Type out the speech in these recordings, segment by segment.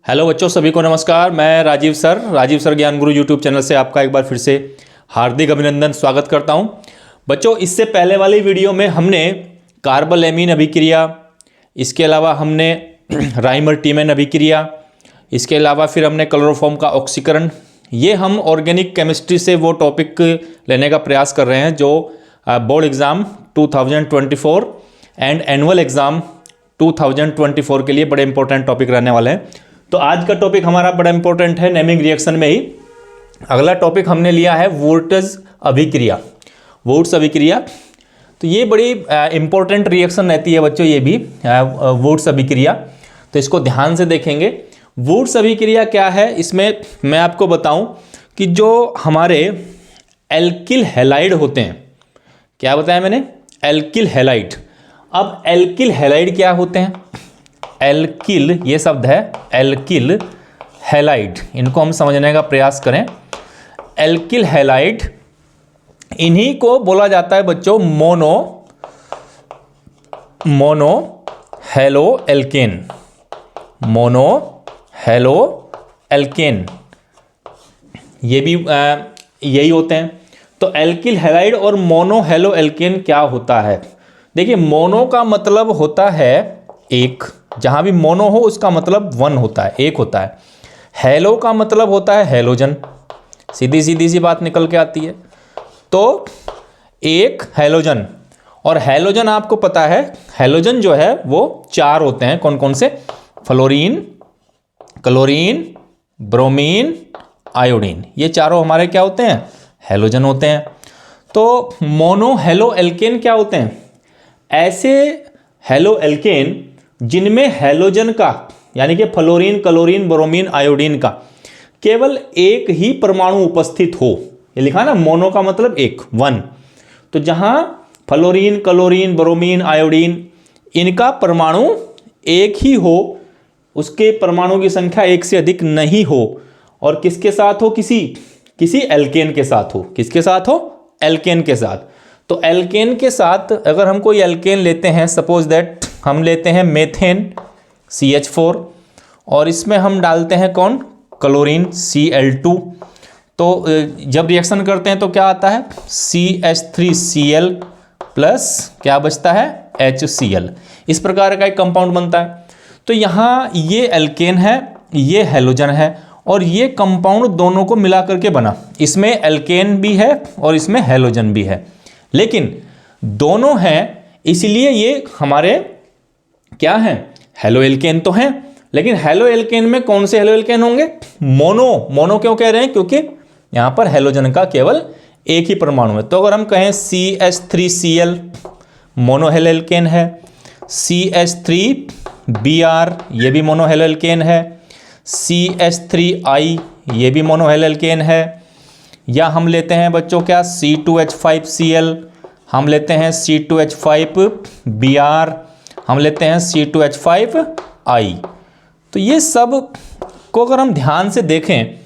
Hello बच्चों, सभी को नमस्कार। मैं राजीव सर ज्ञान गुरु यूट्यूब चैनल से आपका एक बार फिर से हार्दिक अभिनंदन स्वागत करता हूं। बच्चों, इससे पहले वाली वीडियो में हमने कार्बोलेमीन अभिक्रिया, इसके अलावा हमने राइमर-टीमैन अभिक्रिया, इसके अलावा फिर हमने क्लोरोफॉर्म का ऑक्सीकरण, ये हम ऑर्गेनिक केमिस्ट्री से वो टॉपिक लेने का प्रयास कर रहे हैं जो board exam 2024 and annual exam 2024 के लिए बड़े इंपॉर्टेंट टॉपिक रहने वाले हैं। तो आज का टॉपिक हमारा बड़ा इंपॉर्टेंट है नेमिंग रिएक्शन में ही। अगला टॉपिक हमने लिया है वुर्ट्ज अभिक्रिया। वुर्ट्ज अभिक्रिया तो ये बड़ी इंपॉर्टेंट रिएक्शन रहती है बच्चों, ये भी वुर्ट्ज अभिक्रिया। तो इसको ध्यान से देखेंगे। वुर्ट्ज अभिक्रिया क्या है, इसमें मैं आपको बताऊं कि जो हमारे एल्किल हैलाइड होते हैं, क्या बताया मैंने, एल्किल हैलाइड। अब एल्किल हैलाइड क्या होते हैं? एल्किल, ये शब्द है एल्किल हैलाइड, इनको हम समझने का प्रयास करें। एल्किल हैलाइड, इन्हीं को बोला जाता है बच्चों mono halo alkane. Mono halo alkane, ये भी यही होते हैं। तो एल्किल हैलाइड और मोनो हेलो एल्केन क्या होता है? देखिए, मोनो का मतलब होता है एक, जहां भी मोनो हो उसका मतलब वन होता है, एक होता है। हेलो का मतलब होता है हेलोजन, सीधी सी बात निकल के आती है। तो एक हेलोजन, और हेलोजन आपको पता है, हेलोजन जो है वो चार होते हैं। कौन कौन से? फ्लोरीन, क्लोरीन, ब्रोमीन, आयोडीन, ये चारों हमारे क्या होते हैं? हेलोजन होते हैं। तो मोनो हेलो एल्केन क्या होते हैं? ऐसे हेलो एल्केन जिनमें हेलोजन का, यानी कि फ्लोरीन, क्लोरीन, ब्रोमीन, आयोडीन का केवल एक ही परमाणु उपस्थित हो। ये लिखा ना, मोनो का मतलब एक, वन। तो जहां फ्लोरीन, क्लोरीन, ब्रोमीन, आयोडीन, इनका परमाणु एक ही हो, उसके परमाणु की संख्या एक से अधिक नहीं हो, और किसके साथ हो? किसी एल्केन के साथ हो। किसके साथ हो? एल्केन के साथ। तो एल्केन के साथ अगर हम कोई एल्केन लेते हैं, सपोज दैट हम लेते हैं मेथेन CH4, और इसमें हम डालते हैं कौन? Chlorine Cl2। तो जब रिएक्शन करते हैं तो क्या आता है? CH3Cl प्लस क्या बचता है? HCl। इस प्रकार का एक कंपाउंड बनता है। तो यहाँ ये एल्केन है, ये हेलोजन है, और ये कंपाउंड दोनों को मिला करके बना। इसमें एल्केन भी है और इसमें हेलोजन भी है, लेकिन दोनों हैं, इसलिए ये हमारे क्या हैं? हेलो एल्केन तो हैं। लेकिन हेलो एल्केन में कौन से हेलो एल्केन होंगे? मोनो क्यों कह रहे हैं? क्योंकि यहां पर हेलोजन का केवल एक ही परमाणु है। तो अगर हम कहें CH3Cl, मोनो हेलो एल्केन है। CH3Br, ये भी मोनो हेलो एल्केन है। CH3I, ये भी मोनो हेलो एल्केन है। या हम लेते हैं बच्चों क्या? C2H5Cl, हम लेते हैं C2H5Br, हम लेते हैं C2H5I। तो ये सब को अगर हम ध्यान से देखें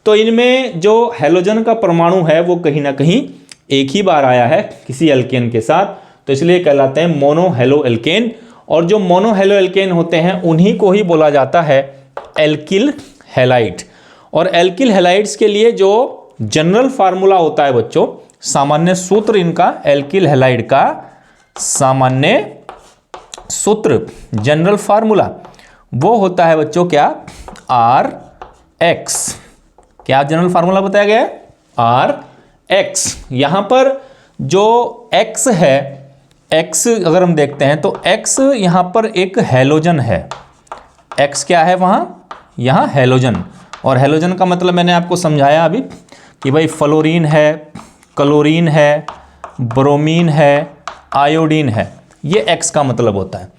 तो इनमें जो हेलोजन का परमाणु है वो कहीं ना कहीं एक ही बार आया है किसी एल्केन के साथ, तो इसलिए कहलाते हैं मोनो हेलो एल्केन। और जो मोनो हेलो एल्केन होते हैं उन्हीं को ही बोला जाता है एल्किल हैलाइड। और एल्किल हैलाइड्स के लिए जो जनरल फार्मूला होता है बच्चों, सामान्य सूत्र इनका, एल्किल हैलाइड का सामान्य सूत्र, जनरल फार्मूला, वो होता है बच्चों क्या? RX। क्या जनरल फार्मूला बताया गया है? RX। यहां पर जो X है, X अगर हम देखते हैं तो X यहां पर एक हेलोजन है। X क्या है वहां? यहां हेलोजन। और हेलोजन का मतलब मैंने आपको समझाया अभी कि भाई फ्लोरीन है, क्लोरीन है, ब्रोमीन है, आयोडीन है, ये X का मतलब होता है।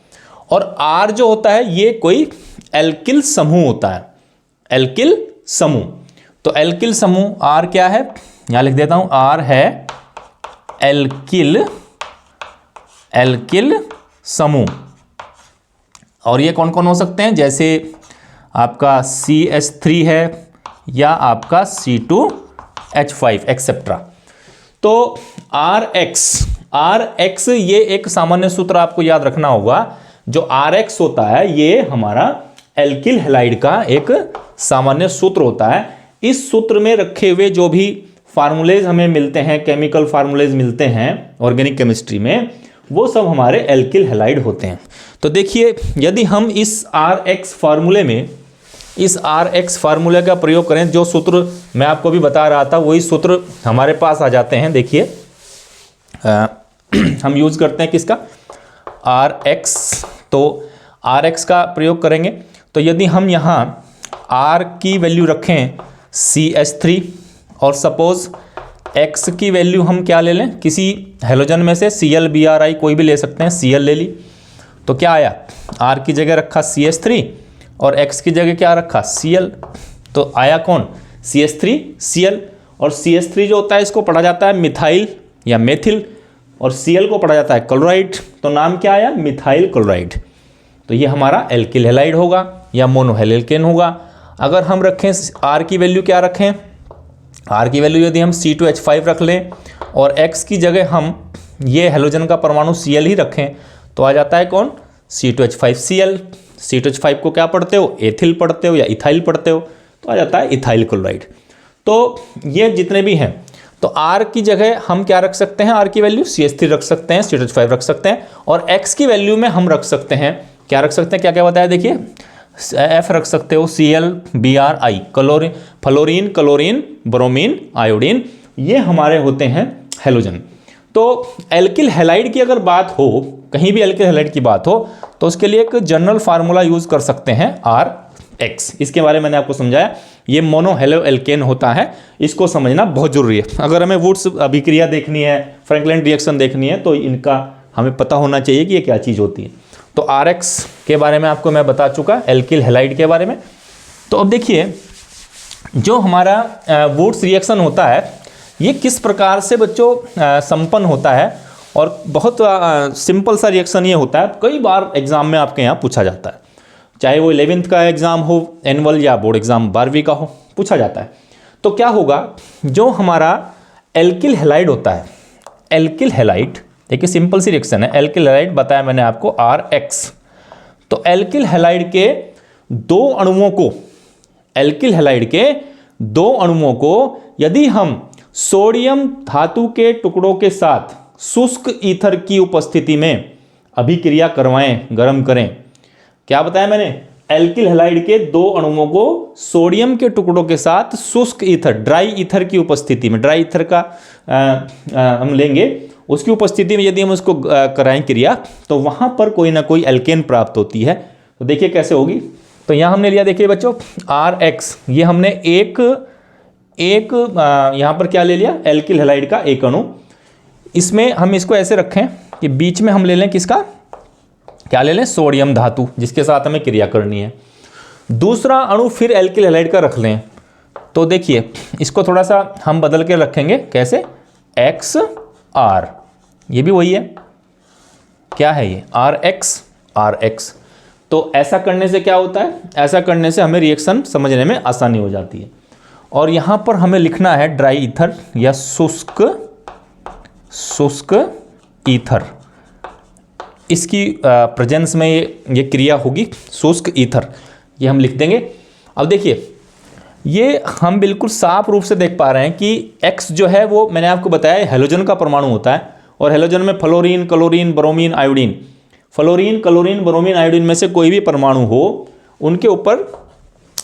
और R जो होता है ये कोई एल्किल समूह होता है, एल्किल समूह। तो एल्किल समूह R क्या है? यहां लिख देता हूं, R है एल्किल समूह। और ये कौन कौन हो सकते हैं? जैसे आपका CH3 है या आपका C2H5 एक्सेट्रा। तो RX ये एक सामान्य सूत्र आपको याद रखना होगा। जो RX होता है ये हमारा एल्किल हैलाइड का एक सामान्य सूत्र होता है। इस सूत्र में रखे हुए जो भी फार्मूलेज हमें मिलते हैं, केमिकल फार्मूलेज मिलते हैं ऑर्गेनिक केमिस्ट्री में, वो सब हमारे एल्किल हैलाइड होते हैं। तो देखिए, यदि हम इस RX फार्मूले में इस RX फार्मूले का प्रयोग करें, जो सूत्र मैं आपको भी बता रहा था वही सूत्र हमारे पास आ जाते हैं। देखिए हम यूज करते हैं किसका, RX। तो RX का प्रयोग करेंगे तो यदि हम यहाँ R की वैल्यू रखें CH3 और सपोज X की वैल्यू हम क्या ले लें, किसी हेलोजन में से Cl Bri कोई भी ले सकते हैं, Cl ले ली, तो क्या आया, R की जगह रखा CH3 और X की जगह क्या रखा Cl, तो आया कौन, CH3 Cl। और CH3 जो होता है इसको पढ़ा जाता है मिथाइल या मेथिल, और Cl को पढ़ा जाता है क्लोराइड, तो नाम क्या आया, मिथाइल क्लोराइड। तो ये हमारा एल्किल हैलाइड होगा या मोनोहेलाइड होगा। अगर हम रखें R की वैल्यू क्या रखें, R की वैल्यू यदि हम C2H5 रख लें और X की जगह हम ये हेलोजन का परमाणु Cl ही रखें, तो आ जाता है कौन, C2H5Cl। C2H5 को क्या पढ़ते हो, एथिल पढ़ते हो या इथाइल पढ़ते हो, तो आ जाता है इथाइल क्लोराइड। तो ये जितने भी हैं, तो R की जगह हम क्या रख सकते हैं, R की वैल्यू CH3 रख सकते हैं, C2H5 रख सकते हैं, और X की वैल्यू में हम रख सकते हैं, क्या रख सकते हैं, क्या क्या बताया देखिए, F रख सकते हो Cl Bri, chlorine, fluorine, chlorine, bromine, iodine, ये हमारे होते हैं हेलोजन। तो एल्किल हैलाइड की अगर बात हो, कहीं भी एल्किल हैलाइड की बात हो, तो उसके लिए एक जनरल फार्मूला यूज कर सकते हैं RX। इसके बारे में मैंने आपको समझाया, ये मोनोहेलो एल्केन होता है, इसको समझना बहुत जरूरी है। अगर हमें वुड्स अभिक्रिया देखनी है, फ्रैंकलिन रिएक्शन देखनी है, तो इनका हमें पता होना चाहिए कि ये क्या चीज़ होती है। तो RX के बारे में आपको मैं बता चुका, एल्किल हैलाइड के बारे में। तो अब देखिए, जो हमारा वुड्स रिएक्शन होता है, ये किस प्रकार से बच्चों संपन्न होता है, और बहुत सिंपल सा रिएक्शन ये होता है। कई बार एग्जाम में आपके यहाँ पूछा जाता है, चाहे वो 11th का एग्जाम हो, एनुअल या बोर्ड एग्जाम 12वीं का हो, पूछा जाता है। तो क्या होगा, जो हमारा एल्किल हैलाइड होता है, एल्किल हैलाइड देखिए सिंपल सी रिएक्शन है, एल्किल हैलाइड बताया मैंने आपको RX। तो एल्किल हैलाइड के दो अणुओं को, एल्किल हैलाइड के दो अणुओं को यदि हम सोडियम धातु के टुकड़ों के साथ शुष्क ईथर की उपस्थिति में अभिक्रिया करवाएं, गर्म करें, क्या बताया मैंने, एल्किल हैलाइड के दो अणुओं को सोडियम के टुकड़ों के साथ शुष्क ईथर, ड्राई ईथर की उपस्थिति में, ड्राई ईथर का हम लेंगे, उसकी उपस्थिति में यदि हम उसको कराएं क्रिया, तो वहां पर कोई ना कोई एल्केन प्राप्त होती है। तो देखिए कैसे होगी। तो यहां हमने लिया, देखिए बच्चों RX, ये हमने एक यहां पर क्या ले लिया, एल्किल हैलाइड का एक अणु। इसमें हम इसको ऐसे रखें कि बीच में हम ले लें किसका, क्या ले लें, सोडियम धातु, जिसके साथ हमें क्रिया करनी है। दूसरा अणु फिर एल्किल हैलाइड का रख लें। तो देखिए इसको थोड़ा सा हम बदल के रखेंगे, कैसे, XR, ये भी वही है, क्या है ये, RX। तो ऐसा करने से क्या होता है, ऐसा करने से हमें रिएक्शन समझने में आसानी हो जाती है। और यहां पर हमें लिखना है ड्राई ईथर या शुष्क ईथर, इसकी प्रेजेंस में ये क्रिया होगी, शुष्क ईथर, ये हम लिख देंगे। अब देखिए, ये हम बिल्कुल साफ रूप से देख पा रहे हैं कि X जो है वो मैंने आपको बताया हेलोजन का परमाणु होता है, और हेलोजन में fluorine, chlorine, bromine, iodine, fluorine, chlorine, bromine, iodine में से कोई भी परमाणु हो, उनके ऊपर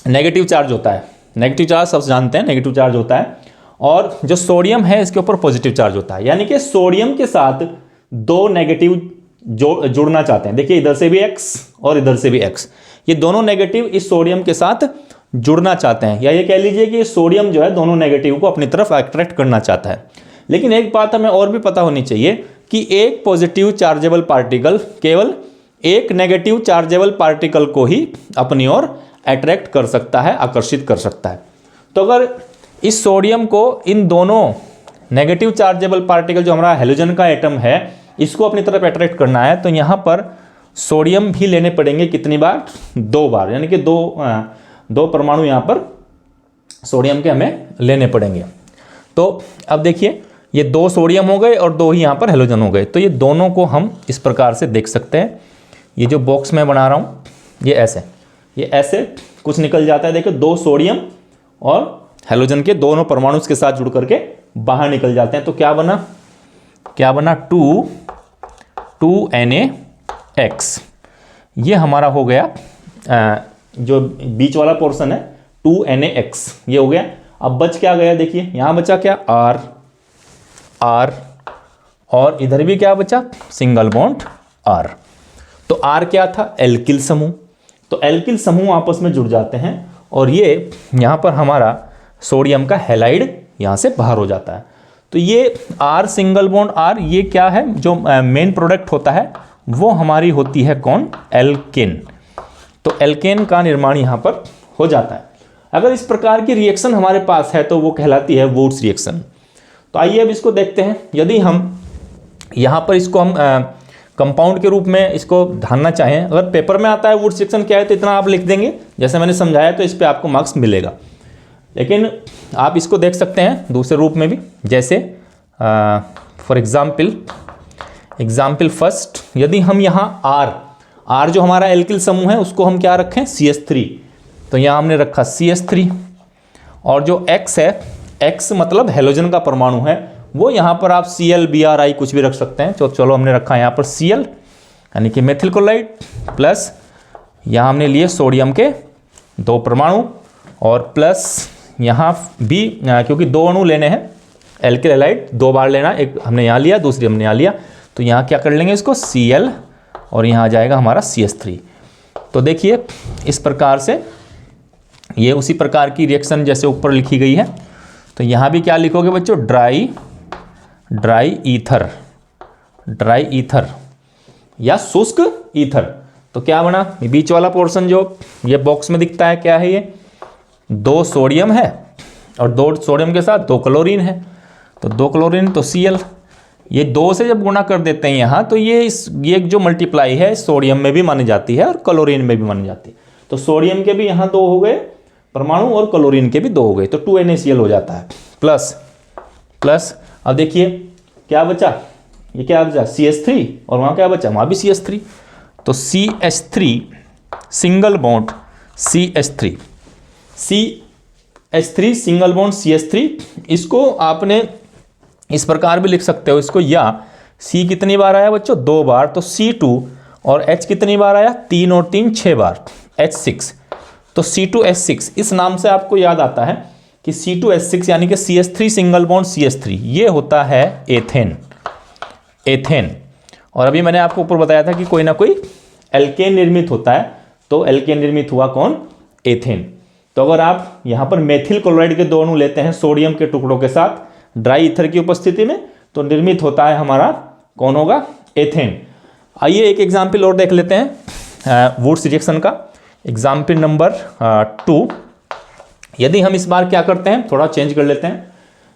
नेगेटिव चार्ज होता है। नेगेटिव चार्ज सब जानते हैं, नेगेटिव चार्ज होता है। और जो सोडियम है इसके ऊपर पॉजिटिव चार्ज होता है, यानी कि सोडियम के साथ दो नेगेटिव जुड़ना चाहते हैं। देखिए इधर से भी X और इधर से भी X, ये दोनों नेगेटिव इस सोडियम के साथ जुड़ना चाहते हैं, या ये कह लीजिए कि सोडियम जो है दोनों नेगेटिव को अपनी तरफ अट्रैक्ट करना चाहता है। लेकिन एक बात हमें और भी पता होनी चाहिए कि एक पॉजिटिव चार्जेबल पार्टिकल केवल एक नेगेटिव चार्जेबल पार्टिकल को ही अपनी ओर अट्रैक्ट कर सकता है, आकर्षित कर सकता है। तो अगर इस सोडियम को इन दोनों नेगेटिव चार्जेबल पार्टिकल, जो हमारा हेलोजन का एटम है, इसको अपनी तरफ अट्रैक्ट करना है, तो यहाँ पर सोडियम भी लेने पड़ेंगे, कितनी बार, 2 बार, यानी कि दो परमाणु यहाँ पर सोडियम के हमें लेने पड़ेंगे। तो अब देखिए ये 2 सोडियम हो गए और 2 ही यहाँ पर हेलोजन हो गए। तो ये दोनों को हम इस प्रकार से देख सकते हैं। ये जो बॉक्स मैं बना रहा हूँ ये ऐसे, ये ऐसे कुछ निकल जाता है, देखो 2 सोडियम और हेलोजन के दोनों परमाणु के साथ जुड़ करके बाहर निकल जाते हैं। तो क्या बना 2NaX। ये हमारा हो गया जो बीच वाला पोर्शन है 2NaX, ये हो गया। अब बच क्या गया, देखिए यहां बचा क्या, R, और इधर भी क्या बचा, सिंगल बॉन्ड R। तो R क्या था, एल्किल समूह। तो एल्किल समूह आपस में जुड़ जाते हैं और ये यहां पर हमारा सोडियम का हैलाइड यहां से बाहर हो जाता है। तो ये R सिंगल बॉन्ड R, ये क्या है, जो मेन प्रोडक्ट होता है वो हमारी होती है कौन, एल्केन। तो एल्केन का निर्माण यहां पर हो जाता है। अगर इस प्रकार की रिएक्शन हमारे पास है तो वो कहलाती है वुड्स रिएक्शन। तो आइए अब इसको देखते हैं। यदि हम यहां पर इसको हम कंपाउंड के रूप में इसको ढालना चाहें, अगर पेपर में आता है वुड्स रिएक्शन क्या है तो इतना आप लिख देंगे जैसे मैंने समझाया, तो इस पर आपको मार्क्स मिलेगा। लेकिन आप इसको देख सकते हैं दूसरे रूप में भी, जैसे फॉर एग्जाम्पल फर्स्ट, यदि हम यहाँ R जो हमारा एल्किल समूह है उसको हम क्या रखें, CH3। तो यहाँ हमने रखा CH3, और जो X है, X मतलब हेलोजन का परमाणु है, वो यहाँ पर आप Cl Bri कुछ भी रख सकते हैं। तो चलो हमने रखा यहाँ पर Cl यानी कि मेथिल क्लोराइड, प्लस यहाँ हमने लिए सोडियम के 2 परमाणु, और प्लस यहाँ भी क्योंकि 2 अणु लेने हैं, एल्किल हैलाइड 2 बार लेना, एक हमने यहाँ लिया, दूसरी हमने यहाँ लिया, तो यहाँ क्या कर लेंगे इसको Cl, और यहाँ आ जाएगा हमारा CH3। तो देखिए इस प्रकार से ये उसी प्रकार की रिएक्शन जैसे ऊपर लिखी गई है। तो यहाँ भी क्या लिखोगे बच्चों, ड्राई ईथर या शुष्क ईथर। तो क्या बना, बीच वाला पोर्शन जो ये बॉक्स में दिखता है क्या है, ये 2 सोडियम है और 2 सोडियम के साथ 2 क्लोरीन है, तो 2 क्लोरीन तो Cl। ये 2 से जब गुणा कर देते हैं यहाँ, तो ये जो मल्टीप्लाई है सोडियम में भी मानी जाती है और क्लोरीन में भी मानी जाती है। तो सोडियम के भी यहाँ 2 हो गए परमाणु और क्लोरीन के भी 2 हो गए, तो 2NaCl हो जाता है। प्लस अब देखिए क्या बचा, ये क्या बचा CH3, और वहाँ क्या बचा, वहाँ भी CH3। तो CH3 single bond CH3 single bond CH3, इसको आपने इस प्रकार भी लिख सकते हो इसको, या C कितनी बार आया बच्चों, 2 बार, तो C2, और H कितनी बार आया, 3 और 3 6 बार, H6, तो C2H6। इस नाम से आपको याद आता है कि C2H6 यानी कि CH3 सिंगल बॉन्ड CH3, ये होता है एथेन। और अभी मैंने आपको ऊपर बताया था कि कोई ना कोई एल्केन निर्मित होता है, तो एल्केन निर्मित हुआ कौन, एथेन। तो अगर आप यहाँ पर मेथिल क्लोराइड के 2 अणु लेते हैं सोडियम के टुकड़ों के साथ ड्राई ईथर की उपस्थिति में, तो निर्मित होता है हमारा कौन होगा, एथेन। आइए एक एग्जाम्पल और देख लेते हैं वुड्स रिएक्शन का, एग्जाम्पल नंबर 2। यदि हम इस बार क्या करते हैं, थोड़ा चेंज कर लेते हैं।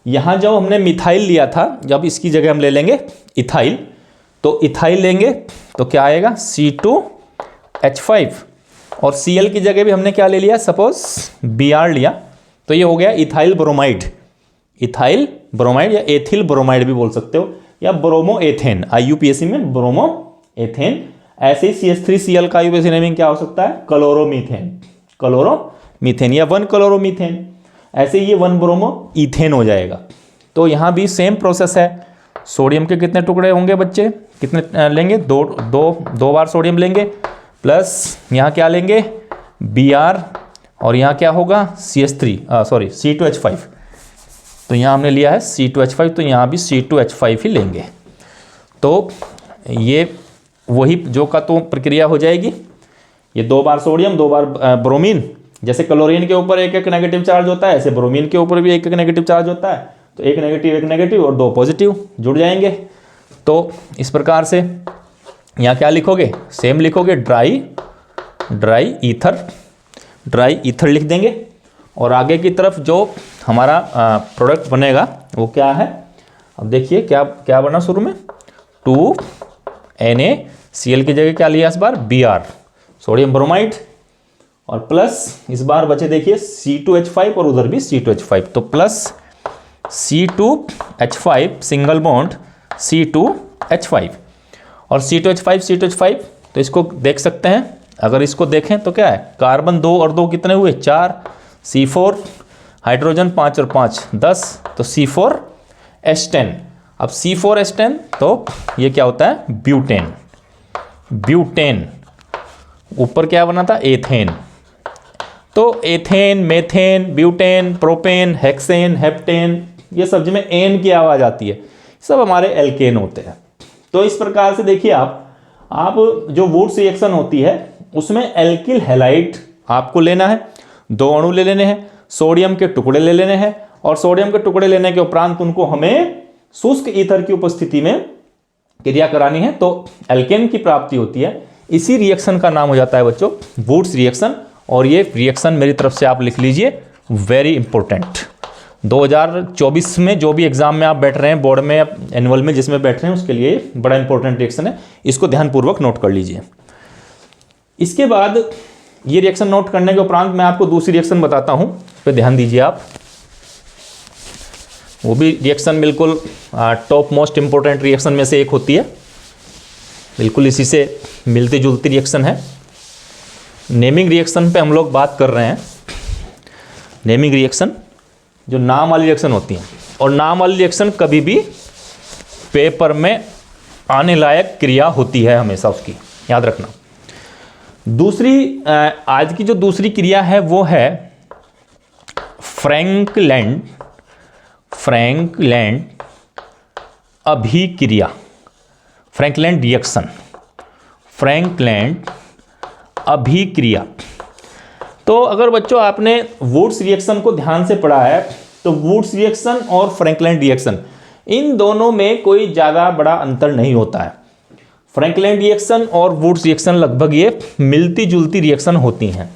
यहाँ जो हमने मिथाइल लिया था, जब इसकी जगह हम ले लेंगे इथाइल, तो इथाइल लेंगे तो क्या आएगा C2H5, और Cl की जगह भी हमने क्या ले लिया, सपोज Br लिया, तो ये हो गया इथाइल ब्रोमाइड या एथिल ब्रोमाइड भी बोल सकते हो, या ब्रोमो एथेन, IUPAC में ब्रोमो एथेन। ऐसे ही CH3Cl का IUPAC नेमिंग क्या हो सकता है, क्लोरोमीथेन या 1 क्लोरोमीथेन। ऐसे ही ये 1 ब्रोमो इथेन हो जाएगा। तो यहाँ भी सेम प्रोसेस है। सोडियम के कितने टुकड़े होंगे बच्चे, कितने लेंगे, 2 बार सोडियम लेंगे, प्लस यहाँ क्या लेंगे Br, और यहाँ क्या होगा C2H5। तो यहाँ हमने लिया है C2H5, तो यहाँ भी C2H5 ही लेंगे। तो ये वही जो का तो प्रक्रिया हो जाएगी, ये 2 बार सोडियम 2 बार ब्रोमीन। जैसे क्लोरीन के ऊपर एक एक नेगेटिव चार्ज होता है, ऐसे ब्रोमीन के ऊपर भी एक एक नेगेटिव चार्ज होता है, तो एक नेगेटिव और 2 पॉजिटिव जुड़ जाएंगे। तो इस प्रकार से यहाँ क्या लिखोगे, सेम लिखोगे, ड्राई ईथर लिख देंगे। और आगे की तरफ जो हमारा प्रोडक्ट बनेगा वो क्या है, अब देखिए क्या बना शुरू में, 2NaCl की जगह क्या लिया इस बार, Br सोडियम ब्रोमाइड, और प्लस इस बार बचे देखिए C2H5 और उधर भी C2H5, तो plus C2H5 single bond C2H5 और C2H5 तो इसको देख सकते हैं अगर इसको देखें तो क्या है, कार्बन 2 और 2 कितने हुए, 4, C4, हाइड्रोजन 5 और 5 10, तो C4H10। अब C4H10 तो ये क्या होता है, ब्यूटेन। ब्यूटेन ऊपर क्या बना था, एथेन। तो ethane, methane, butane, propane, hexane, heptane, ये सब जिसमें एन की आवाज़ आती है, सब हमारे एल्केन होते हैं। तो इस प्रकार से देखिए आप जो वुड्स रिएक्शन होती है उसमें एल्किल हैलाइड आपको लेना है, 2 अणु ले लेने हैं, सोडियम के टुकड़े ले लेने हैं, और सोडियम के टुकड़े लेने के उपरांत उनको हमें शुष्क ईथर की उपस्थिति में क्रिया करानी है, तो एल्केन की प्राप्ति होती है। इसी रिएक्शन का नाम हो जाता है बच्चों वुड्स रिएक्शन। और ये रिएक्शन मेरी तरफ से आप लिख लीजिए, वेरी इंपॉर्टेंट। 2024 में जो भी एग्जाम में आप बैठ रहे हैं, बोर्ड में, एनुअल में जिसमें बैठ रहे हैं, उसके लिए बड़ा इंपॉर्टेंट रिएक्शन है, इसको ध्यानपूर्वक नोट कर लीजिए। इसके बाद ये रिएक्शन नोट करने के उपरांत मैं आपको दूसरी रिएक्शन बताता हूं, इस पर ध्यान दीजिए आप। वो भी रिएक्शन बिल्कुल टॉप मोस्ट इंपॉर्टेंट रिएक्शन में से एक होती है, बिल्कुल इसी से मिलती जुलती रिएक्शन है। नेमिंग रिएक्शन पे हम लोग बात कर रहे हैं। नेमिंग रिएक्शन जो नाम वाली रिएक्शन होती हैं, और नाम वाली रिएक्शन कभी भी पेपर में आने लायक क्रिया होती है हमेशा, उसकी याद रखना। दूसरी आज की जो दूसरी क्रिया है वो है फ्रैंकलैंड अभिक्रिया, फ्रैंकलैंड रिएक्शन, फ्रैंकलैंड अभिक्रिया। तो अगर बच्चों आपने वुड्स रिएक्शन को ध्यान से पढ़ा है तो वुड्स रिएक्शन और फ्रैंकलैंड रिएक्शन, इन दोनों में कोई ज़्यादा बड़ा अंतर नहीं होता है। फ्रैंकलैंड रिएक्शन और वुड्स रिएक्शन लगभग ये मिलती जुलती रिएक्शन होती हैं।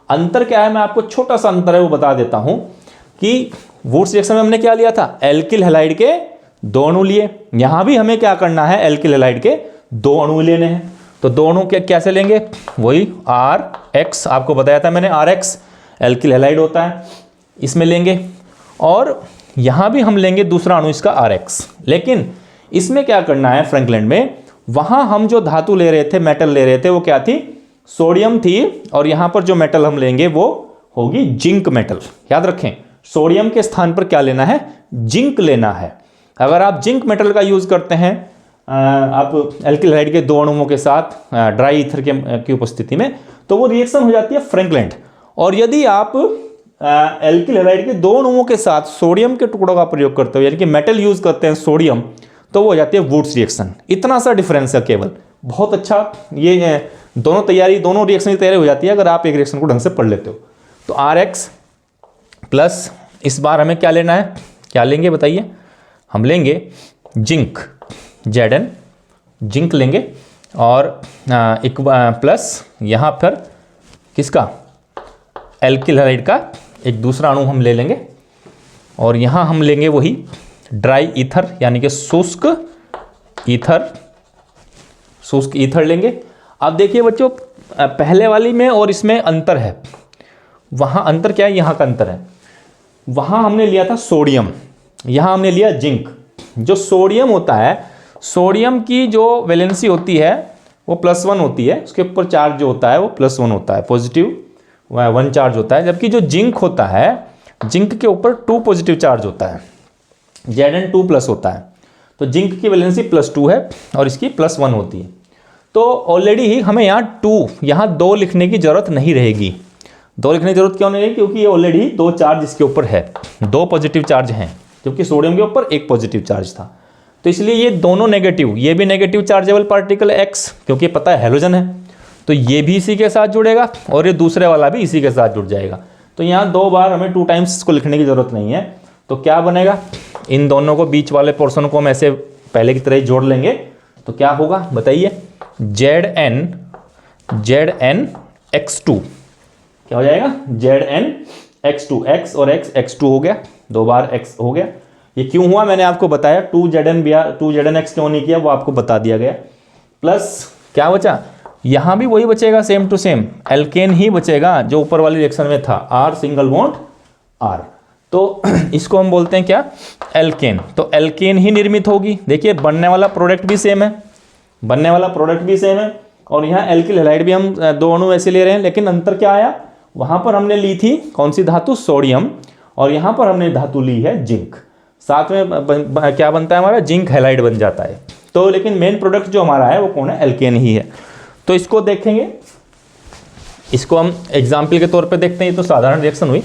अंतर क्या है, मैं आपको छोटा सा अंतर है वो बता देता हूं कि वुड्स रिएक्शन में हमने क्या लिया था, एल्किल हैलाइड के 2 अणु लिए। यहां भी हमें क्या करना है, एल्किल हैलाइड के 2 अणु लेने हैं। तो 2 अणु कैसे लेंगे, वही RX, आपको बताया था मैंने, RX एल्किल हैलाइड होता है, इसमें लेंगे। और यहां भी हम लेंगे दूसरा अणु इसका RX। लेकिन इसमें क्या करना है, फ्रैंकलैंड में, वहां हम जो धातु ले रहे थे, मेटल ले रहे थे, वो क्या थी, सोडियम थी। और यहां पर जो मेटल हम लेंगे वो होगी जिंक मेटल। याद रखें, सोडियम के स्थान पर क्या लेना है, जिंक लेना है। अगर आप जिंक मेटल का यूज करते हैं आप एल्किल हैलाइड के 2 अणुओं के साथ ड्राई ईथर की उपस्थिति में, तो वो रिएक्शन हो जाती है फ्रैंकलैंड। और यदि आप एल्किल हैलाइड के 2 अणुओं के साथ सोडियम के टुकड़ों का प्रयोग करते हो, यानी कि मेटल यूज करते हैं सोडियम, तो वो हो जाती है वुड्स रिएक्शन। इतना सा डिफरेंस है केवल, बहुत अच्छा। ये दोनों रिएक्शन की तैयारी हो जाती है अगर आप एक रिएक्शन को ढंग से पढ़ लेते हो। तो RX प्लस, इस बार हमें क्या लेना है, क्या लेंगे बताइए, हम लेंगे जिंक, Zn, जिंक लेंगे। और एक प्लस यहाँ पर किसका, एल्किल हैलाइड का एक दूसरा अणु हम ले लेंगे। और यहाँ हम लेंगे वही ड्राई ईथर, यानी कि शुष्क ईथर लेंगे। अब देखिए बच्चों, पहले वाली में और इसमें अंतर है। वहाँ अंतर क्या है, यहाँ का अंतर है, वहाँ हमने लिया था सोडियम, यहाँ हमने लिया जिंक। जो सोडियम होता है, सोडियम की जो वैलेंसी होती है वो +1 होती है, उसके ऊपर चार्ज जो होता है वो +1 होता है, पॉजिटिव 1 चार्ज होता है। जबकि जो जिंक होता है, जिंक के ऊपर 2 पॉजिटिव चार्ज होता है, Zn2+ होता है। तो जिंक की वैलेंसी +2 है और इसकी +1 होती है। तो ऑलरेडी ही हमें यहाँ 2 लिखने की जरूरत नहीं रहेगी। 2 लिखने की जरूरत क्यों नहीं रहेगी, क्योंकि ये ऑलरेडी 2 चार्ज इसके ऊपर है, 2 पॉजिटिव चार्ज हैं, जबकि सोडियम के ऊपर 1 पॉजिटिव चार्ज था। तो इसलिए ये दोनों नेगेटिव, ये भी नेगेटिव चार्जेबल पार्टिकल X, क्योंकि पता है हैलोजन है, तो ये भी इसी के साथ जुड़ेगा और ये दूसरे वाला भी इसी के साथ जुड़ जाएगा। तो यहाँ 2 बार हमें 2 टाइम्स इसको लिखने की जरूरत नहीं है। तो क्या बनेगा, इन दोनों को, बीच वाले पोर्शन को हम ऐसे पहले की तरह ही जोड़ लेंगे। तो क्या होगा बताइए, ZnX2 क्या हो जाएगा, ZnX2, X और X2 हो गया, 2 बार X हो गया। ये क्यों हुआ मैंने आपको बताया, 2ZnX क्यों नहीं किया वो आपको बता दिया गया। प्लस क्या बचा, यहाँ भी वही बचेगा, सेम टू सेम एल्केन ही बचेगा जो ऊपर वाली रिएक्शन में था, R सिंगल बॉन्ड R। तो इसको हम बोलते हैं क्या, एल्केन। तो एल्केन ही निर्मित होगी। देखिए बनने वाला प्रोडक्ट भी सेम है, और यहाँ एल्किल हैलाइड भी हम 2 अणु ऐसे ले रहे हैं, लेकिन अंतर क्या आया, वहाँ पर हमने ली थी कौन सी धातु, सोडियम, और यहाँ पर हमने धातु ली है जिंक। साथ में क्या बनता है हमारा, जिंक हैलाइड बन जाता है। तो लेकिन मेन प्रोडक्ट जो हमारा है वो कौन है, एल्केन ही है। तो इसको देखेंगे, इसको हम एग्जाम्पल के तौर पे देखते हैं। ये तो साधारण रिएक्शन हुई,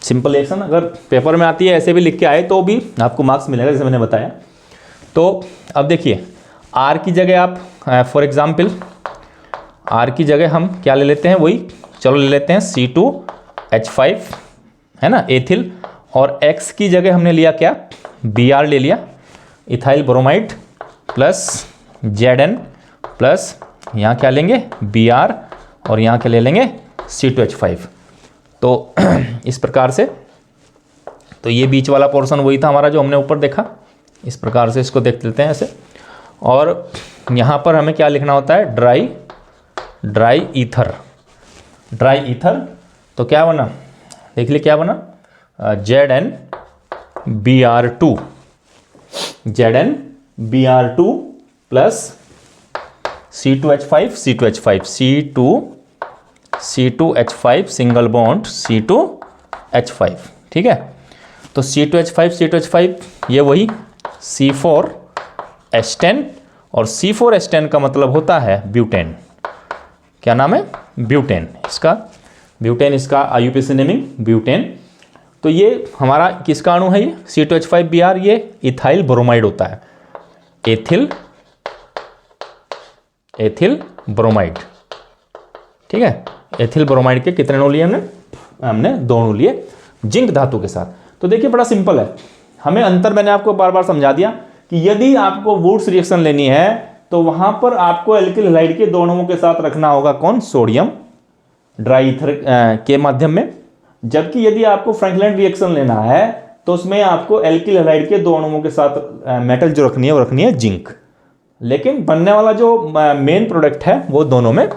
सिंपल रिएक्शन, अगर पेपर में आती है ऐसे भी लिख के आए तो भी आपको मार्क्स मिलेगा, जैसे मैंने बताया। तो अब देखिए आर की जगह आप फॉर एग्जाम्पल आर की जगह हम क्या ले लेते हैं, वही चलो ले लेते हैं C2H5 है ना, एथिल। और X की जगह हमने लिया क्या, Br ले लिया, ethyl bromide plus Zn plus यहाँ क्या लेंगे Br, और यहाँ क्या ले लेंगे C2H5। तो इस प्रकार से, तो ये बीच वाला पोर्शन वही था हमारा जो हमने ऊपर देखा। इस प्रकार से इसको देख लेते हैं ऐसे। और यहाँ पर हमें क्या लिखना होता है, ड्राई ईथर। तो क्या बना, देख लिए क्या बना, ZnBr2 plus C2H5 single bond C2H5, ठीक है। तो C2H5 ये वही C4H10, और C4H10 का मतलब होता है ब्यूटेन। क्या नाम है, ब्यूटेन। ब्यूटेन इसका IUPAC नेमिंग ब्यूटेन। तो ये हमारा किसका अणु है, ये C2H5Br, ये इथाइल ब्रोमाइड होता है, एथिल ब्रोमाइड, ठीक है। एथिल ब्रोमाइड के कितने अणु लिए हमने 2 अणु लिए जिंक धातु के साथ। तो देखिए बड़ा सिंपल है, हमें अंतर मैंने आपको बार बार समझा दिया कि यदि आपको वुड्स रिएक्शन लेनी है तो वहां पर आपको एल्किल हैलाइड के 2 अणुओं के साथ रखना होगा कौन, सोडियम ड्राई ईथर के माध्यम में। जबकि यदि आपको फ्रैंकलैंड रिएक्शन लेना है तो उसमें आपको एल्किल हैलाइड के 2 अणुओं के साथ मेटल जो रखनी है वो रखनी है जिंक। लेकिन बनने वाला जो मेन प्रोडक्ट है वो दोनों में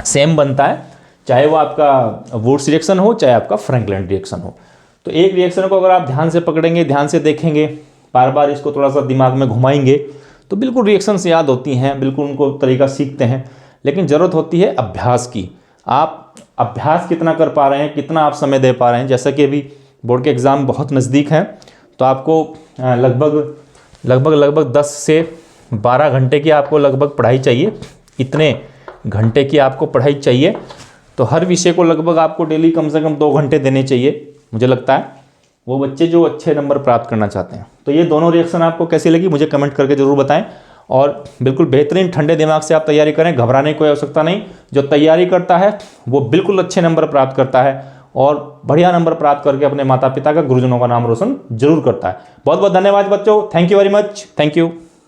सेम बनता है, चाहे वो आपका वुड्स रिएक्शन हो चाहे आपका फ्रैंकलैंड रिएक्शन हो। तो एक रिएक्शन को अगर आप ध्यान से पकड़ेंगे, ध्यान से देखेंगे, बार बार इसको थोड़ा सा दिमाग में घुमाएंगे तो बिल्कुल रिएक्शंस याद होती हैं, बिल्कुल उनको तरीका सीखते हैं। लेकिन ज़रूरत होती है अभ्यास की। आप अभ्यास कितना कर पा रहे हैं, कितना आप समय दे पा रहे हैं। जैसा कि अभी बोर्ड के एग्ज़ाम बहुत नज़दीक हैं तो आपको लगभग 10 से 12 घंटे की आपको लगभग पढ़ाई चाहिए। इतने घंटे की आपको पढ़ाई चाहिए, तो हर विषय को लगभग आपको डेली कम से कम 2 घंटे देने चाहिए, मुझे लगता है, वो बच्चे जो अच्छे नंबर प्राप्त करना चाहते हैं। तो ये दोनों रिएक्शन आपको कैसी लगी मुझे कमेंट करके ज़रूर बताएं। और बिल्कुल बेहतरीन ठंडे दिमाग से आप तैयारी करें, घबराने की कोई आवश्यकता नहीं। जो तैयारी करता है वो बिल्कुल अच्छे नंबर प्राप्त करता है और बढ़िया नंबर प्राप्त करके अपने माता पिता का, गुरुजनों का नाम रोशन जरूर करता है। बहुत बहुत धन्यवाद बच्चों, thank you very much, thank you.